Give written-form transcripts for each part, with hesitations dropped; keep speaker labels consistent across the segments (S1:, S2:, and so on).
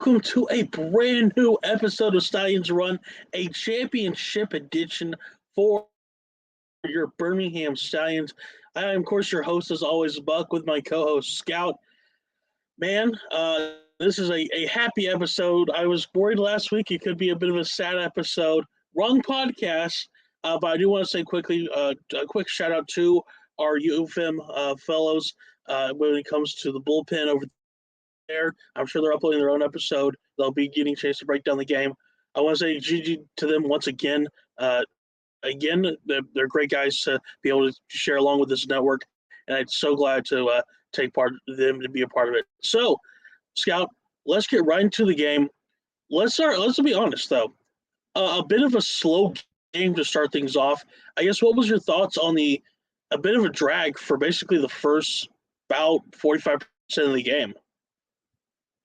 S1: welcome to a brand new episode of Stallions Run, a championship edition for your Birmingham Stallions. I am, of course, your host, as always, Buck, with my co host, Scout. Man, this is a happy episode. I was worried last week it could be a bit of a sad episode. Wrong podcast, but I do want to say quickly a quick shout out to our UFM fellows when it comes to the bullpen over there. I'm sure they're uploading their own episode. They'll be getting a chance to break down the game. I want to say GG to them once again. They're great guys to be able to share along with this network, and I'm so glad to take part of them to be a part of it. So, Scout, let's get right into the game. Let's start. Let's be honest though. A bit of a slow game to start things off. I guess what was your thoughts on a bit of a drag for basically the first about 45% of the game?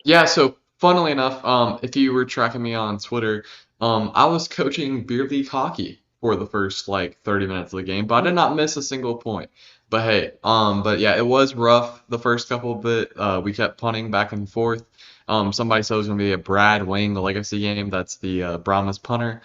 S2: Yeah, so funnily enough, if you were tracking me on Twitter, I was coaching beer league hockey for the first like 30 minutes of the game, but I did not miss a single point. But hey, but yeah, it was rough the first couple of bit. We kept punting back and forth. Somebody said it was gonna be a Brad Wayne, the legacy game. That's the Brahmas punter.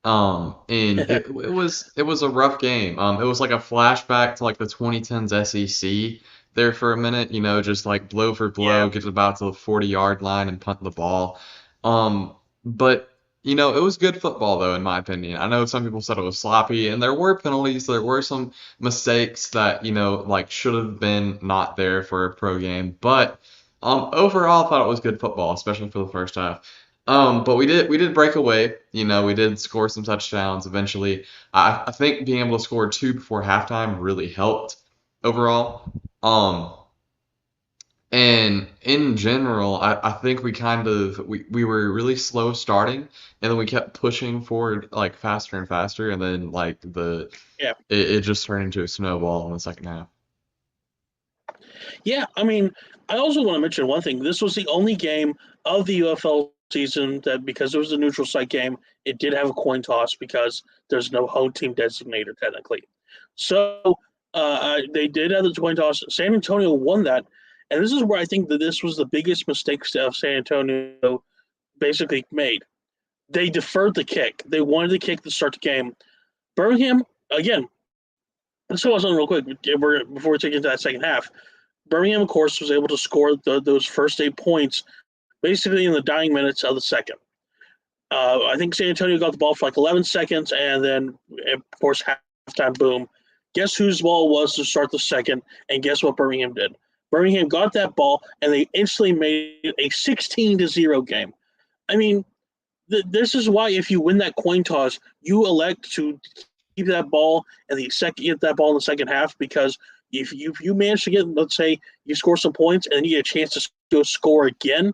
S2: And it was a rough game. It was like a flashback to like the 2010s SEC there for a minute, just like blow for
S1: Yeah,
S2: blow, get about to the 40-yard line and punt the ball. But it was good football though, in my opinion. I know some people said it was sloppy, and there were penalties, there were some mistakes that, like should have been not there for a pro game. But overall, I thought it was good football, especially for the first half. But we did break away. We did score some touchdowns eventually. I think being able to score two before halftime really helped overall. Um, and in general, I think we were really slow starting, and then we kept pushing forward like faster and faster, and then like
S1: yeah,
S2: it just turned into a snowball in the second half.
S1: yeah. I mean, I also want to mention one thing. This was the only game of the UFL season that, because it was a neutral site game, it did have a coin toss because there's no home team designator technically. So they did have the coin toss. San Antonio won that, and this is where I think that this was the biggest mistake of San Antonio basically made. They deferred the kick. They wanted the kick to start the game. Birmingham, again, let's talk about something real quick before we take into that second half. Birmingham, of course, was able to score those first 8 points basically in the dying minutes of the second. I think San Antonio got the ball for like 11 seconds, and then, of course, halftime, boom. Guess whose ball was to start the second, and guess what Birmingham did? Birmingham got that ball, and they instantly made a 16-0 game. I mean, this is why if you win that coin toss, you elect to keep that ball and get that ball in the second half, because if you manage to get, let's say you score some points and you get a chance to go score again,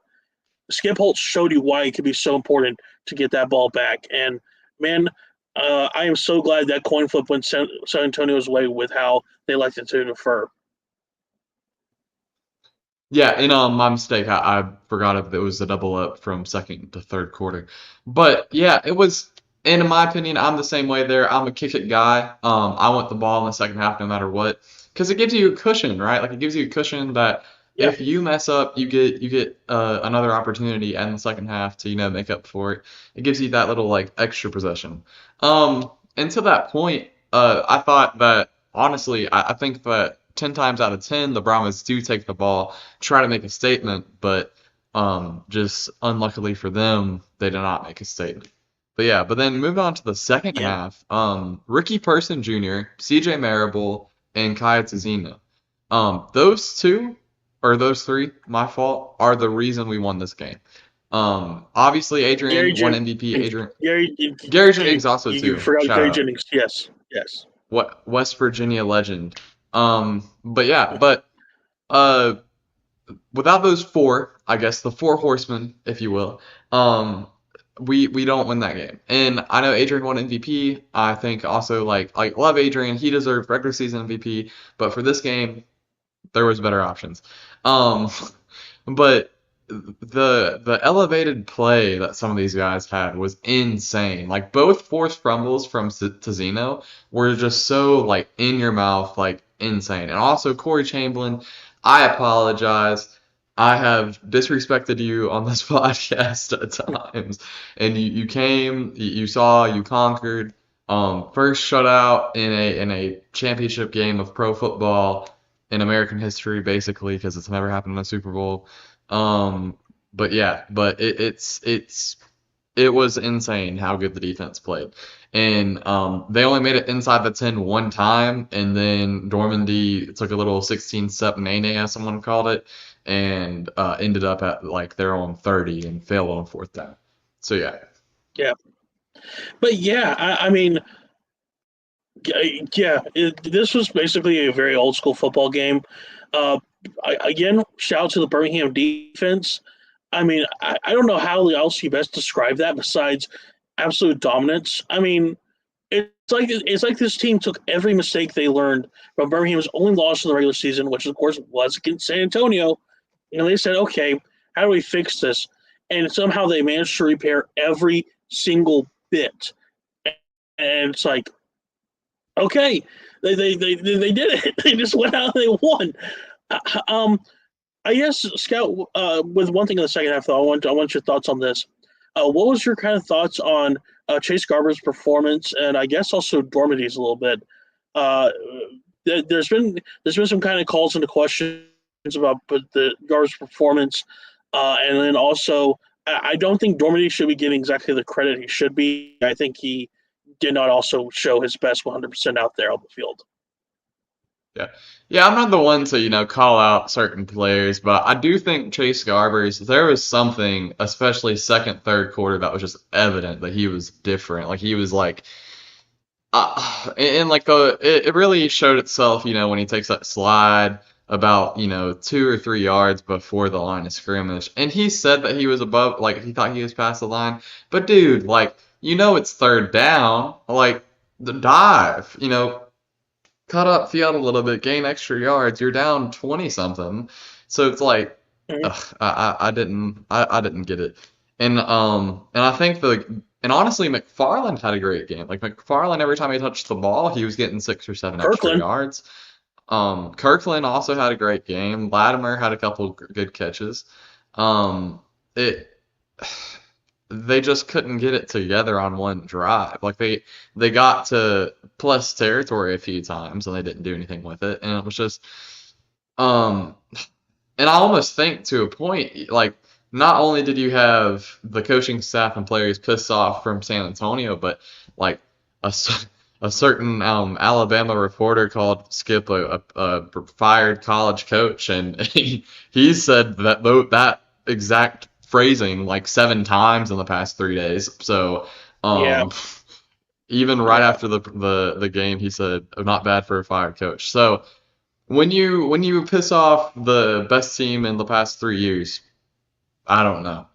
S1: Skip Holtz showed you why it could be so important to get that ball back. And man, I am so glad that coin flip went San Antonio's way with how they elected to defer.
S2: Yeah, and my mistake. I forgot if it was a double up from second to third quarter. But yeah, it was. And in my opinion, I'm the same way there. I'm a kick it guy. I want the ball in the second half no matter what, because it gives you a cushion, right? Like it gives you a cushion that
S1: Yeah,
S2: if you mess up, you get another opportunity in the second half to make up for it. It gives you that little like extra possession. And to that point, I thought that honestly, I think that 10 times out of 10, the Brahmas do take the ball, try to make a statement, but just unluckily for them, they did not make a statement. But yeah, but then moving on to the second
S1: yeah,
S2: half, Ricky Person Jr., CJ Marable, and Kaya Tazina. Those two, or those three, my fault, are the reason we won this game. Obviously
S1: Gary
S2: Adrian won
S1: Jennings.
S2: MVP.
S1: Gary,
S2: Gary
S1: Gary,
S2: Jennings also
S1: you
S2: too.
S1: forgot
S2: Shout
S1: Gary
S2: out.
S1: Jennings. Yes, yes.
S2: What West Virginia legend. But yeah, but uh, without those four, I guess the four horsemen, if you will, we don't win that game. And I know Adrian won MVP. I think also like love Adrian. He deserved regular season MVP. But for this game, there was better options. Um, but the elevated play that some of these guys had was insane. Like both forced fumbles from Tazino were just so like in your mouth, like insane. And also Corey Chamberlain, I apologize. I have disrespected you on this podcast at times, and you came, you saw, you conquered. First shutout in a championship game of pro football in American history, basically, because it's never happened in a Super Bowl. Um, but yeah, but it was insane how good the defense played. And they only made it inside the 10 one time, and then Dormandy took a little 16-step nene, as someone called it, and ended up at like their own 30 and failed on fourth down. So yeah.
S1: Yeah, but yeah, I mean, yeah, this was basically a very old school football game. Uh, again, shout out to the Birmingham defense. I mean, I don't know how else you best describe that besides absolute dominance. I mean, it's like this team took every mistake they learned from Birmingham's only loss in the regular season, which of course was against San Antonio, and they said, okay, how do we fix this? And somehow they managed to repair every single bit. And it's like, okay, they did it. They just went out and they won. Uh, Um, I guess Scout. With one thing in the second half, though, I want your thoughts on this. What was your kind of thoughts on Chase Garber's performance, and I guess also Dormady's a little bit? Uh, there's been some kind of calls into questions about the Garber's performance, and then also I don't think Dormady should be getting exactly the credit he should be. I think he did not also show his best 100% out there on the field.
S2: Yeah. Yeah, I'm not the one to, call out certain players, but I do think Chase Garbers, there was something, especially second, third quarter, that was just evident that he was different. Like he was like, and like it really showed itself, when he takes that slide about, 2 or 3 yards before the line of scrimmage. And he said that he was above, like he thought he was past the line. But dude, like, it's third down, like the dive, cut up field a little bit, gain extra yards, you're down 20 something. So it's like,
S1: Mhm.
S2: ugh, I didn't get it. And I think and honestly, McFarland had a great game. Like McFarland, every time he touched the ball, he was getting 6 or 7 extra
S1: Kirkland,
S2: yards. Kirkland also had a great game. Latimer had a couple good catches. Um, it they just couldn't get it together on one drive. Like they got to plus territory a few times and they didn't do anything with it. And it was just um and I almost think to a point, like not only did you have the coaching staff and players pissed off from San Antonio, but like a certain Alabama reporter called Skip a fired college coach, and he said that exact phrasing like 7 times in the past 3 days. So
S1: yeah,
S2: um, even right
S1: yeah.
S2: after the game, he said not bad for a fired coach. So when you piss off the best team in the past 3 years, I don't know,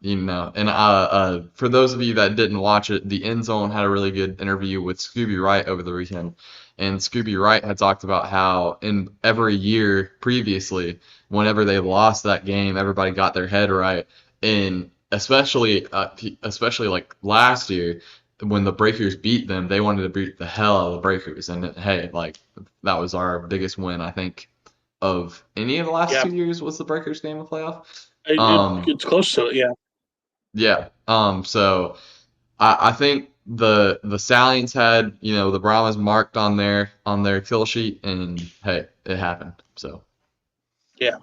S2: And for those of you that didn't watch it, the End Zone had a really good interview with Scooby Wright over the weekend, and Scooby Wright had talked about how in every year previously, whenever they lost that game, everybody got their head right, and especially like last year when the Breakers beat them, they wanted to beat the hell out of the Breakers, and hey, like that was our biggest win, I think, of any of the last
S1: Yeah,
S2: 2 years was the Breakers game of playoff.
S1: it's close to it. Yeah.
S2: Yeah. So I think the Stallions had, the Brahmas marked on their kill sheet, and hey, it happened. So
S1: Yeah.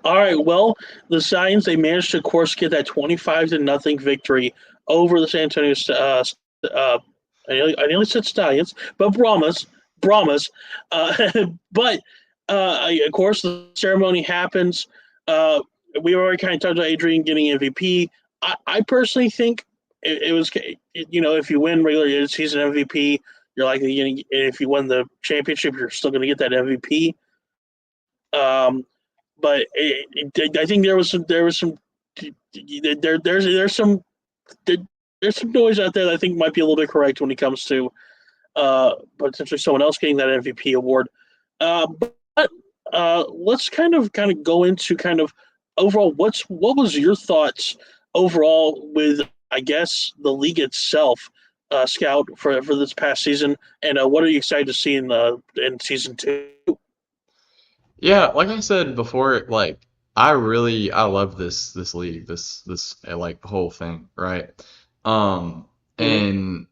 S1: All right. Well, the Stallions they managed to, of course, get that 25-0 victory over the San Antonio. I nearly said Stallions, but Brahmas. But of course, the ceremony happens. Uh, we already kind of talked about Adrian getting MVP. I personally think it was, if you win regular season MVP, you're likely getting. If you win the championship, you're still going to get that MVP. Um, but I think there was some there's some there's some noise out there that I think might be a little bit correct when it comes to potentially someone else getting that MVP award. But let's kind of go into kind of overall what was your thoughts overall with I guess the league itself, Scout for this past season, and what are you excited to see in season two?
S2: yeah, like I said before, like I love this league, this like whole thing, right?
S1: Mhm.
S2: And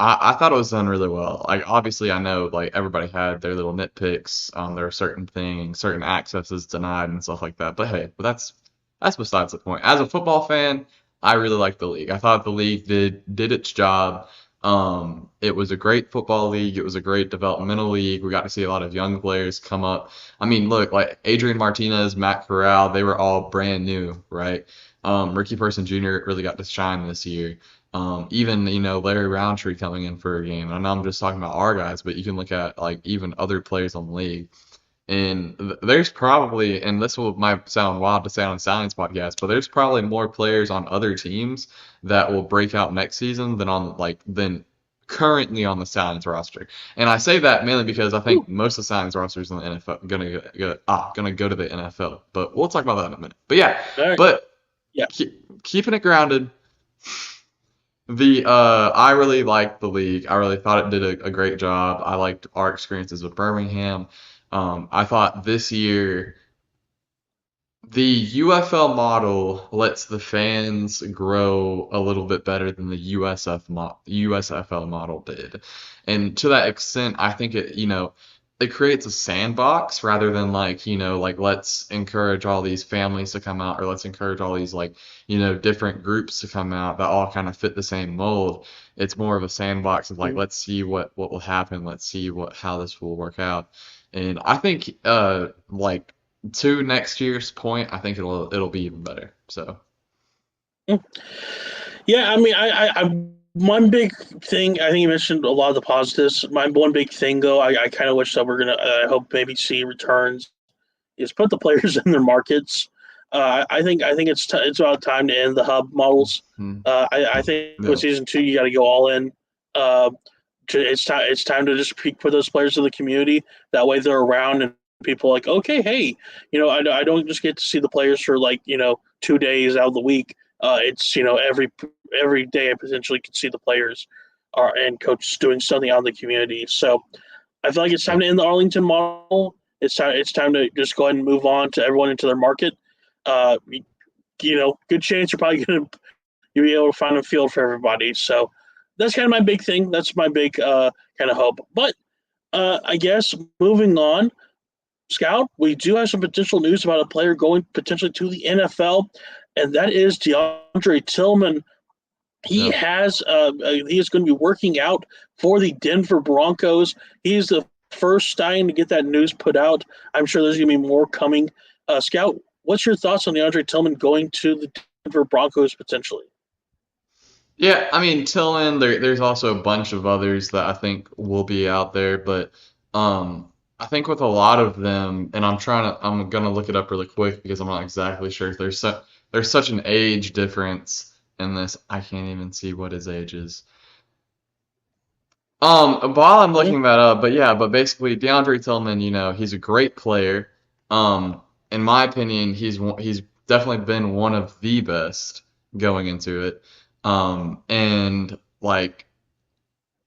S2: I thought it was done really well. Like obviously I know like everybody had their little nitpicks. There are certain things, certain accesses denied and stuff like that. But hey, that's besides the point. As a football fan, I really like the league. I thought the league did its job. It was a great football league. It was a great developmental league. We got to see a lot of young players come up. I mean, look, like Adrian Martinez, Matt Corral, they were all brand new, right? Ricky Person Jr. really got to shine this year. Even, Larry Roundtree coming in for a game. And I know I'm just talking about our guys, but you can look at like even other players on the league. And there's probably, and this might sound wild to say on a Stallions podcast, but there's probably more players on other teams that will break out next season than currently on the Stallions roster. And I say that mainly because I
S1: Ooh,
S2: think most of the Stallions rosters in the NFL gonna go to the NFL. But we'll talk about that in a minute. But yeah,
S1: all right.
S2: but
S1: Yeah.
S2: keeping it grounded. I really liked the league. I really thought it did a great job. I liked our experiences with Birmingham. I thought this year the UFL model lets the fans grow a little bit better than the USFL model did. And to that extent, I think it creates a sandbox rather than like let's encourage all these families to come out or let's encourage all these different groups to come out that all kind of fit the same mold. It's more of a sandbox of like
S1: Mhm.
S2: let's see what will happen, let's see how this will work out. And I think like to next year's point, I think it'll be even better. So
S1: Mm. Yeah, I mean, one big thing. I think you mentioned a lot of the positives. My one big thing, though, I kind of wish that we're gonna. I hope maybe see returns is put the players in their markets. I think it's about time to end the hub models.
S2: mm,
S1: I think with
S2: yeah,
S1: season two, you got to go all in. Uh, it's time to just put those players in the community. That way, they're around and people are like, okay, hey, I don't just get to see the players for like 2 days out of the week. It's every day I potentially can see the players and coaches doing something out in the community. So I feel like it's time
S2: yeah,
S1: to end the Arlington model. It's time to just go ahead and move on to everyone into their market. Uh, good chance you'll be able to find a field for everybody. So that's kind of my big thing. That's my big kind of hope. But I guess moving on, Scout, we do have some potential news about a player going potentially to the NFL, and that is DeAndre Tillman. He
S2: yeah.
S1: has he is going to be working out for the Denver Broncos. He is the first Stein to get that news put out. I'm sure there's going to be more coming. Scout, what's your thoughts on the Andre Tillman going to the Denver Broncos potentially?
S2: Yeah, I mean Tillman, there's also a bunch of others that I think will be out there, but I think with a lot of them, and I'm gonna look it up really quick because I'm not exactly sure. There's such an age difference in this. I can't even see what his age is. While I'm
S1: Mhm.
S2: looking that up, but yeah, but basically DeAndre Tillman, he's a great player. In my opinion, he's definitely been one of the best going into it. And like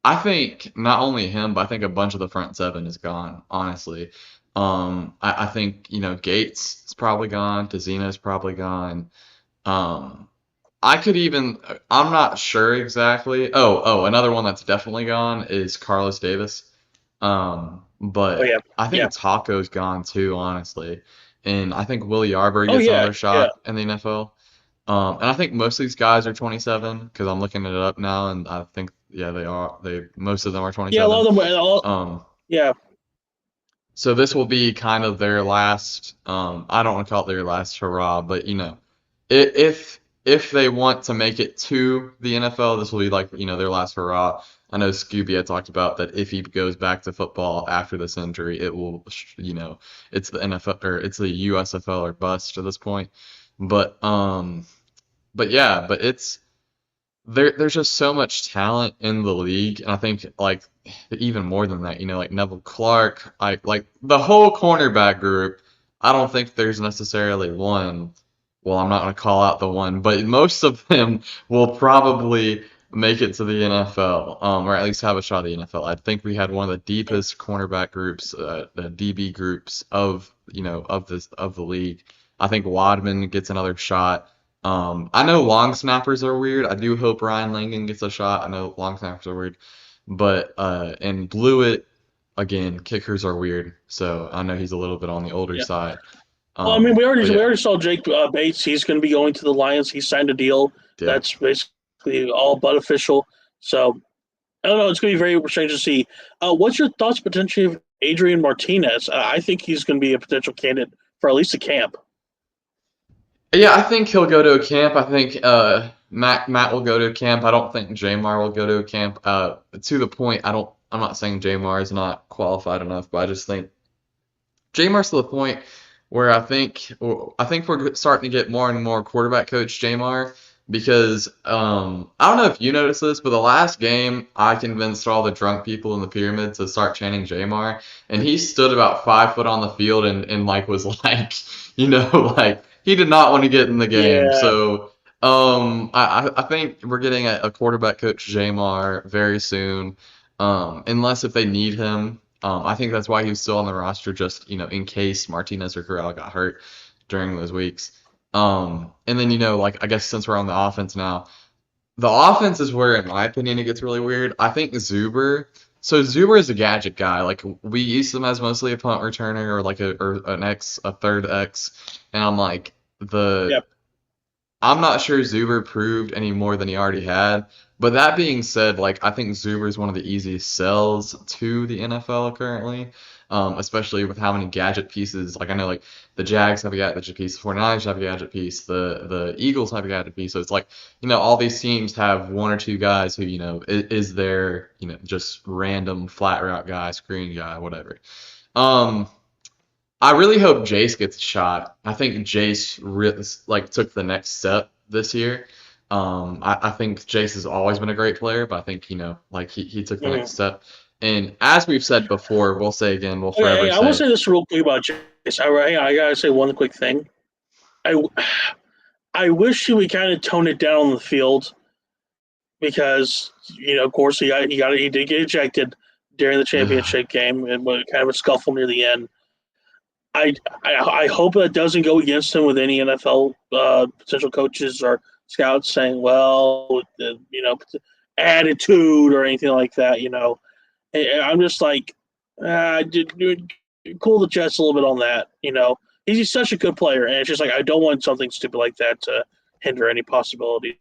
S2: I think not only him, but I think a bunch of the front seven is gone, honestly. I think, Gates is probably gone, Tazina's probably gone. Um, I could even, I'm not sure exactly. Another one that's definitely gone is Carlos Davis.
S1: Oh
S2: But
S1: yeah,
S2: I
S1: yeah.
S2: think Taco's gone too, honestly. And I think Willie Yarber
S1: Oh
S2: gets
S1: yeah,
S2: another
S1: yeah,
S2: shot in the NFL. And I think most of these guys are 27 because I'm looking it up now, and I think yeah they are. Most of them are
S1: yeah. A lot
S2: 27.
S1: of them.
S2: Um,
S1: Yeah.
S2: so this will be kind of their last. I don't want to call it their last hurrah, but if they want to make it to the NFL, this will be like their last hurrah. I know Scooby had talked about that if he goes back to football after this injury, it will it's the NFL or it's the USFL or bust at this point. But yeah, but there's just so much talent in the league, and I think like even more than that, like Neville Clark, like the whole cornerback group. I don't think there's necessarily one. Well, I'm not going to call out the one, but most of them will probably make it to the NFL, or at least have a shot at the NFL. I think we had one of the deepest cornerback groups, the DB groups of the league. I think Wadman gets another shot. I know long snappers are weird. I do hope Ryan Langan gets a shot. I know long snappers are weird, but and Blewett again, kickers are weird. So I know he's a little bit on the older
S1: Yeah.
S2: side.
S1: Well, I mean, we
S2: But
S1: already we
S2: yeah,
S1: already saw Jake Bates. He's going to be going to the Lions. He signed a deal
S2: yeah.
S1: that's basically all but official. So I don't know. It's going to be very strange to see. What's your thoughts potentially of Adrian Martinez? I think he's going to be a potential candidate for at least a camp.
S2: Yeah, I think he'll go to a camp. I think Matt will go to a camp. I don't think Jamar will go to a camp. To the point, I'm not saying Jamar is not qualified enough, but I just think Jamar's to the point where I think we're starting to get more and more quarterback coach Jamar because I don't know if you noticed this, but the last game I convinced all the drunk people in the pyramid to start chanting Jamar, and he stood about 5 foot on the field and like was like, like he did not want to get in the game.
S1: Yeah,
S2: So I think we're getting a quarterback coach Jamar very soon, unless if they need him. I think that's why he was still on the roster, just in case Martinez or Corral got hurt during those weeks. And then like I guess since we're on the offense now, the offense is where, in my opinion, it gets really weird. I think Zuber. So Zuber is a gadget guy. Like we use him as mostly a punt returner or like a third X, and I'm like the
S1: yep.
S2: I'm not sure Zuber proved any more than he already had. But that being said, like I think Zuber is one of the easiest sells to the NFL currently, especially with how many gadget pieces. Like I know, like the Jags have a gadget piece, the 49ers have a gadget piece, the Eagles have a gadget piece. So it's like all these teams have one or two guys who is their just random flat route guy, screen guy, whatever. Um, I really hope Jace gets a shot. I think Jace like took the next step this year. I think Jace has always been a great player, but I think like he took the next
S1: Mm.
S2: step. And as we've said before, we'll say again, we'll
S1: Okay,
S2: forever
S1: I will
S2: say,
S1: say this real quick about Chase. I gotta say one quick thing. I I wish he would kind of tone it down on the field because of course he did get ejected during the
S2: ugh,
S1: championship game and kind of a scuffle near the end. I, I hope that doesn't go against him with any NFL potential coaches or scouts saying, well, attitude or anything like that. I'm just like, cool the jets a little bit on that. He's such a good player, and it's just like I don't want something stupid like that to hinder any possibilities.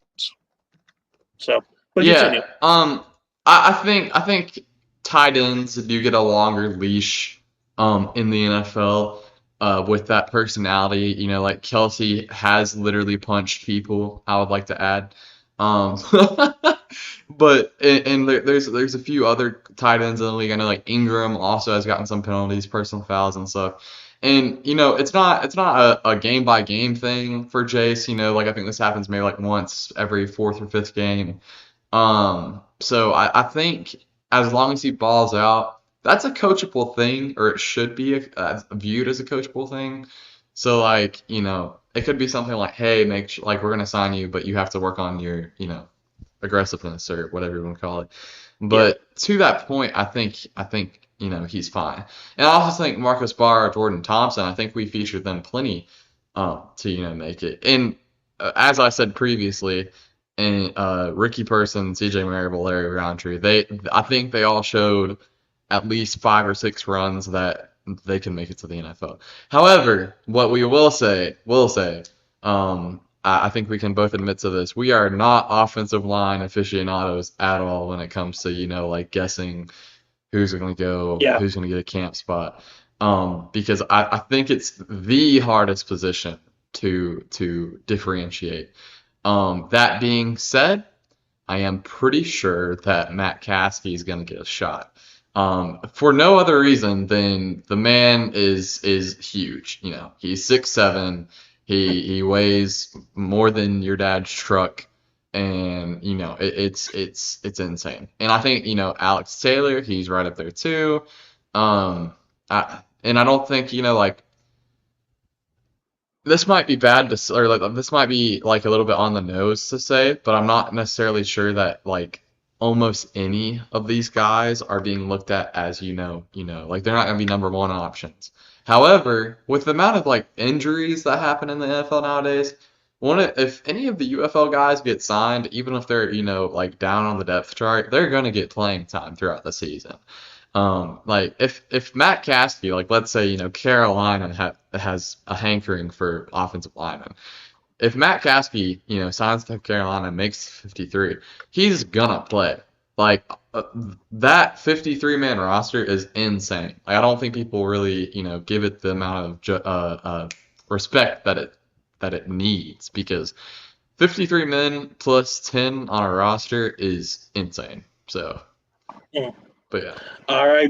S1: So, but
S2: yeah.
S1: continue.
S2: I think tight ends do get a longer leash in the NFL with that personality. Like Kelsey has literally punched people. I would like to add. Um, but and there's a few other tight ends in the league. I know like Ingram also has gotten some penalties, personal fouls and stuff. And it's not a game by game thing for Jace. Like I think this happens maybe like once every fourth or fifth game. So I think as long as he balls out, that's a coachable thing, or it should be viewed as a coachable thing. So like, it could be something like, hey, like we're gonna sign you, but you have to work on your, aggressiveness or whatever you want to call it.
S1: Yeah,
S2: But to that point, I think he's fine. And I also think Marcus Barr, Jordan Thompson, I think we featured them plenty to make it. And as I said previously, and Ricky Person, C.J. Marable, Larry Roundtree, I think they all showed at least 5 or 6 runs that they can make it to the NFL. However, what we will say, I think we can both admit to this. We are not offensive line aficionados at all when it comes to like guessing
S1: yeah,
S2: who's going to get a camp spot. Because I think it's the hardest position to differentiate. That being said, I am pretty sure that Matt Caskey is going to get a shot. For no other reason than the man is huge. He's 6'7". He weighs more than your dad's truck, and it's insane. And I think Alex Taylor, he's right up there too. And I don't think like this might be bad to or like this might be like a little bit on the nose to say, but I'm not necessarily sure that like almost any of these guys are being looked at as like they're not going to be number one options. However, with the amount of like injuries that happen in the NFL nowadays, if any of the UFL guys get signed, even if they're like down on the depth chart, they're going to get playing time throughout the season. Like if Matt Caskey, like let's say Carolina has a hankering for offensive linemen. If Matt Caskey, signs to Carolina and makes 53, he's gonna play. Like that 53-man roster is insane. Like, I don't think people really, give it the amount of respect that it needs, because 53 men plus 10 on a roster is insane. So, but yeah.
S1: All right.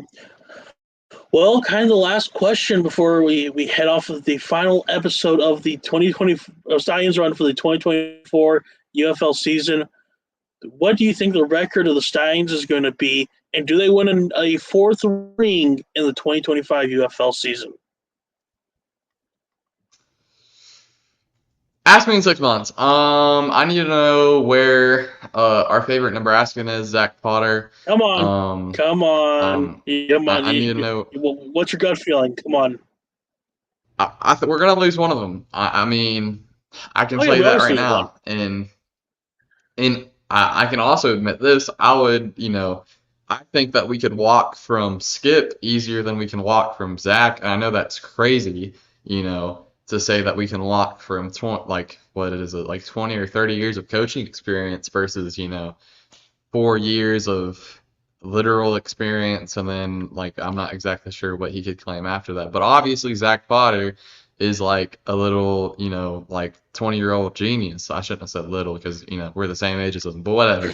S1: Well, kind of the last question before we head off of the final episode of the 2020 Stallions run for the 2024 UFL season. What do you think the record of the Stallions is going to be, and do they win a fourth ring in the 2025 UFL season?
S2: Ask me in 6 months. I need to know where our favorite Nebraskan is, Zach Potter.
S1: Come on, come on.
S2: I need to know.
S1: What's your gut feeling? Come on.
S2: I think we're gonna lose one of them. I mean, I can
S1: Oh yeah,
S2: say
S1: we
S2: that
S1: always
S2: right
S1: lose one.
S2: now, and I can also admit this. I would, I think that we could walk from Skip easier than we can walk from Zach. And I know that's crazy, to say that we can walk from like what is it, like 20 or 30 years of coaching experience versus 4 years of literal experience, and then like I'm not exactly sure what he could claim after that. But obviously Zach Potter is like a little, like 20-year-old genius. I shouldn't have said little because we're the same age as him, but whatever.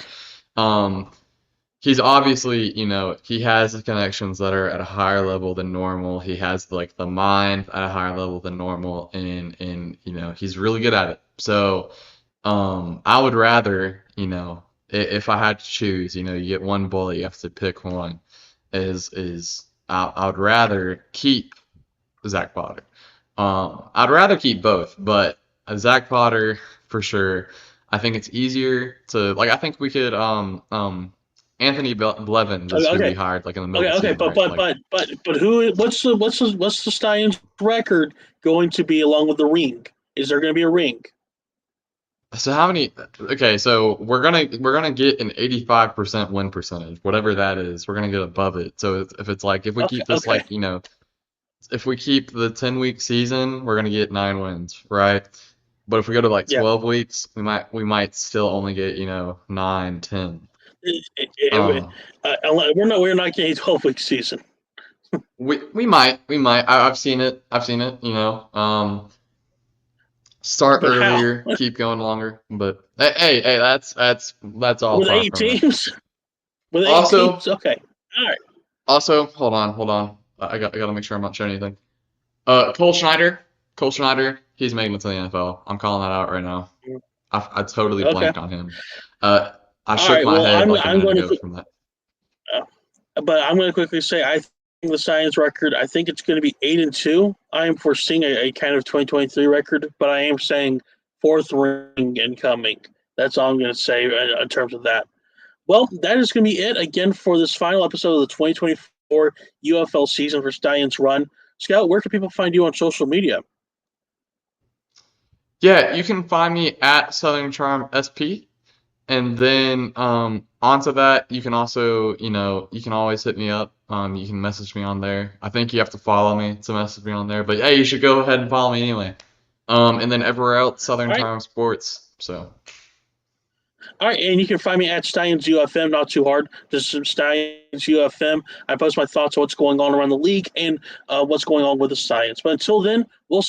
S2: He's obviously, he has the connections that are at a higher level than normal. He has like the mind at a higher level than normal, and he's really good at it. So I would rather, if I had to choose, you get one bullet, you have to pick one. I would rather keep Zach Potter. I'd rather keep both, but Zach Potter for sure. I think it's easier to like. I think we could Anthony Blevins is who we
S1: Okay,
S2: hired like in the middle of the
S1: okay,
S2: season, right? Like,
S1: but who? What's the Stallions' record going to be along with the ring? Is there going to be a ring?
S2: so how many? Okay, so we're gonna get an 85% win percentage, whatever that is. We're gonna get above it. So if we
S1: Okay,
S2: keep this
S1: okay,
S2: if we keep the 10-week season, we're gonna get 9 wins, right? But if we go to like
S1: yeah.
S2: 12 weeks, we might still only get 9, 10.
S1: It,
S2: Um,
S1: we're not getting a 12-week season.
S2: we might. I've seen it. Start
S1: But how?
S2: earlier, keep going longer. But hey, that's all
S1: With
S2: far
S1: eight
S2: from it.
S1: teams? With eight
S2: Also,
S1: teams? Okay. All right.
S2: hold on. I gotta make sure I'm not showing anything. Cole Schneider, he's making it to the NFL. I'm calling that out right now. I totally
S1: Okay.
S2: blanked on him. I
S1: All
S2: shook
S1: right.
S2: my
S1: Well,
S2: head like a
S1: I'm
S2: minute
S1: going
S2: ago
S1: to,
S2: from that.
S1: but I'm going to quickly say I think the Science record. I think it's going to be 8-2. I am foreseeing a kind of 2023 record, but I am saying fourth ring incoming. That's all I'm going to say in terms of that. Well, that is going to be it again for this final episode of the 2024 UFL season for Stallions Run. Scout, where can people find you on social media?
S2: Yeah, you can find me at Southern Charm SP. And then onto that, you can also, you can always hit me up. You can message me on there. I think you have to follow me to message me on there. But hey, you should go ahead and follow me anyway. And then everywhere else, Southern
S1: All right.
S2: Charm Sports. So
S1: All right, and you can find me at Stallions UFM, not too hard. Just Stallions UFM. I post my thoughts on what's going on around the league and what's going on with the Stallions. But until then, we'll